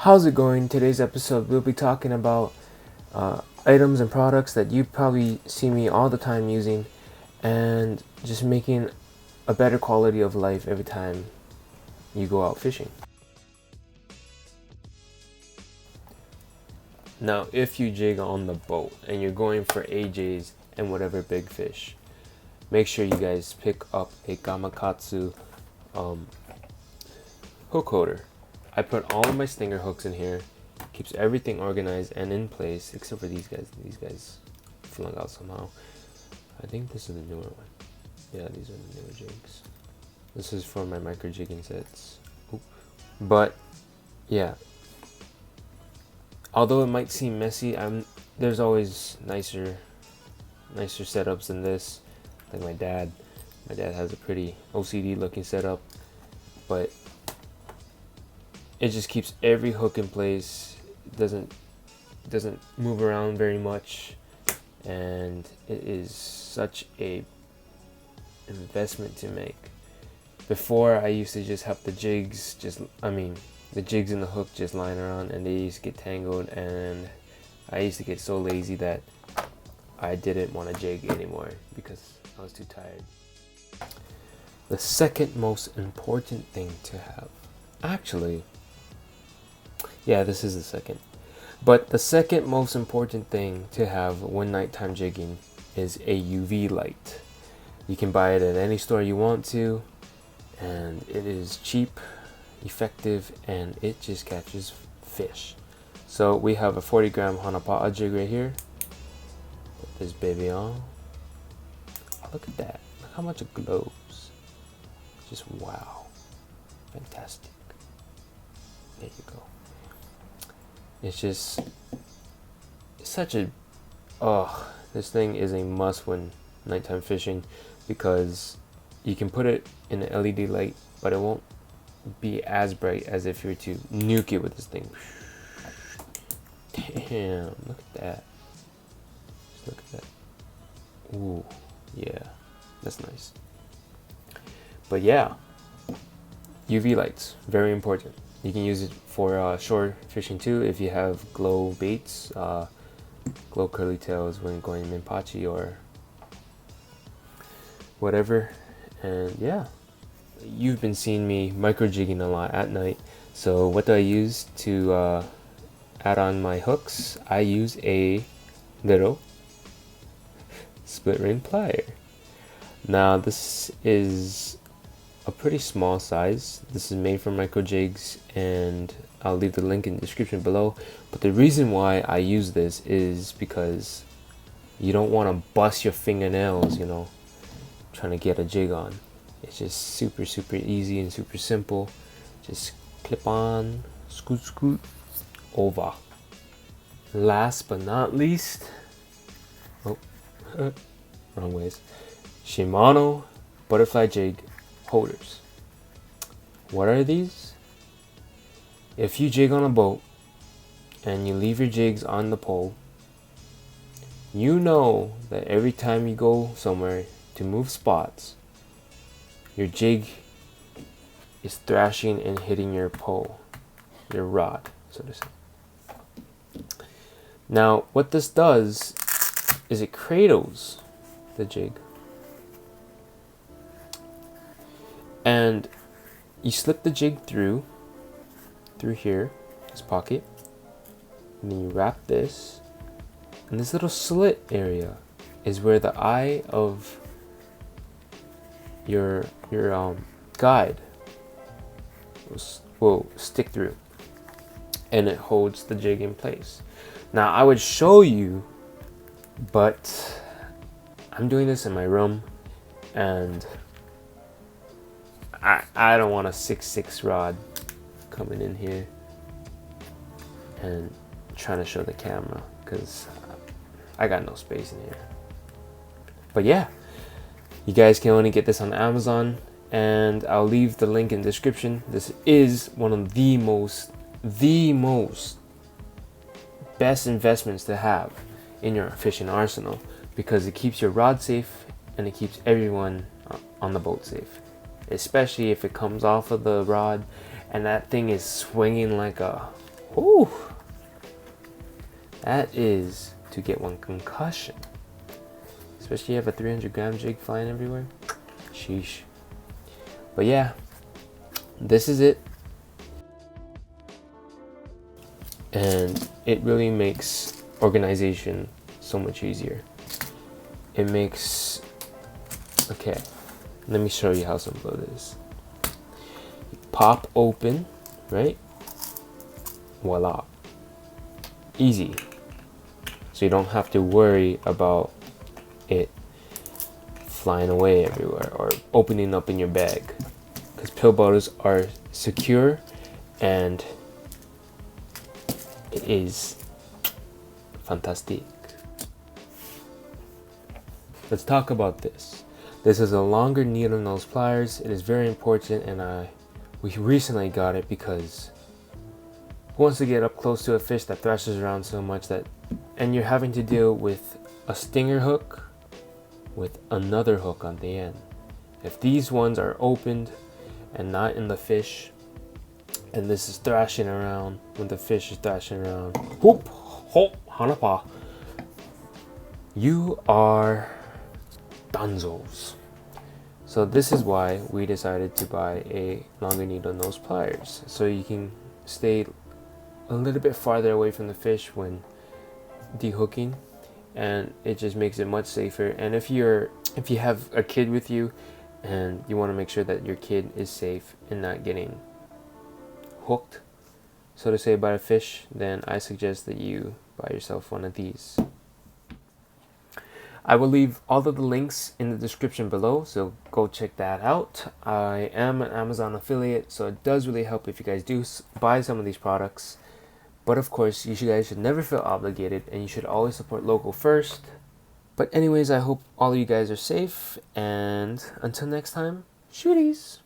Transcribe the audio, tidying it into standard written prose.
How's it going? Today's episode we'll be talking about items and products that you probably see me all the time using, and just making a better quality of life every time you go out fishing. Now, if you jig on the boat and you're going for AJs and whatever big fish, make sure you guys pick up a Gamakatsu hook holder. I put all of my stinger hooks in here, keeps everything organized and in place, except for these guys. These guys flung out somehow. I think this is the newer one. Yeah, these are the newer jigs. This is for my micro jigging sets. Oop. But yeah, although it might seem messy, there's always nicer setups than this. Like my dad has a pretty OCD looking setup, but it just keeps every hook in place. Doesn't move around very much, and it is such a investment to make. Before, I used to just have the jigs the jigs and the hook just lying around, and they used to get tangled, and I used to get so lazy that I didn't want to jig anymore because I was too tired. The second most important thing to have, actually, yeah, this is the second. But the second most important thing to have when nighttime jigging is a UV light. You can buy it at any store you want to, and it is cheap, effective, and it just catches fish. So we have a 40-gram Hanapaa jig right here. Put this baby on. Look at that. Look how much it glows. Just wow. Fantastic. There you go. It's just such a this thing is a must when nighttime fishing, because you can put it in an LED light, but it won't be as bright as if you were to nuke it with this thing. Damn, look at that. Just look at that. Ooh, yeah, that's nice. But yeah, UV lights, very important. You can use it for shore fishing too if you have glow baits, glow curly tails when going minpachi or whatever. And yeah, you've been seeing me micro jigging a lot at night. So what do I use to add on my hooks? I use a little split ring plier. Now this is a pretty small size. This is made for micro jigs, and I'll leave the link in the description below. But the reason why I use this is because you don't want to bust your fingernails, trying to get a jig on. It's just super easy and super simple. Just clip on, scoot over. Last but not least, wrong ways, Shimano butterfly jig holders. What are these? If you jig on a boat and you leave your jigs on the pole, you know that every time you go somewhere to move spots, your jig is thrashing and hitting your pole, your rod, so to say. Now, what this does is it cradles the jig, and you slip the jig through here, this pocket, and then you wrap this, and this little slit area is where the eye of your guide will stick through, and it holds the jig in place. Now I would show you, but I'm doing this in my room, and I don't want a 6'6" rod coming in here and trying to show the camera, because I got no space in here. But yeah, you guys can only get this on Amazon, and I'll leave the link in the description. This is one of the most best investments to have in your fishing arsenal, because it keeps your rod safe and it keeps everyone on the boat safe, especially if it comes off of the rod and that thing is swinging like a Ooh, that is to get one concussion. Especially if you have a 300-gram jig flying everywhere. Sheesh. But yeah, this is it. And it really makes organization so much easier. It makes, okay, let me show you how simple it is. You pop open, right? Voila. Easy. So you don't have to worry about it flying away everywhere or opening up in your bag, because pill bottles are secure and it is fantastic. Let's talk about this. This is a longer needle nose pliers. It is very important, and we recently got it because who wants to get up close to a fish that thrashes around so much that, and you're having to deal with a stinger hook with another hook on the end. If these ones are opened and not in the fish, and this is thrashing around when the fish is thrashing around, whoop, hop, hanapa, you are dunzos. So this is why we decided to buy a longer needle nose pliers, so you can stay a little bit farther away from the fish when dehooking, and it just makes it much safer. And if you have a kid with you and you want to make sure that your kid is safe and not getting hooked, so to say, by a fish, then I suggest that you buy yourself one of these. I will leave all of the links in the description below, so go check that out. I am an Amazon affiliate, so it does really help if you guys do buy some of these products. But of course, you guys should never feel obligated, and you should always support local first. But anyways, I hope all of you guys are safe, and until next time, shooties!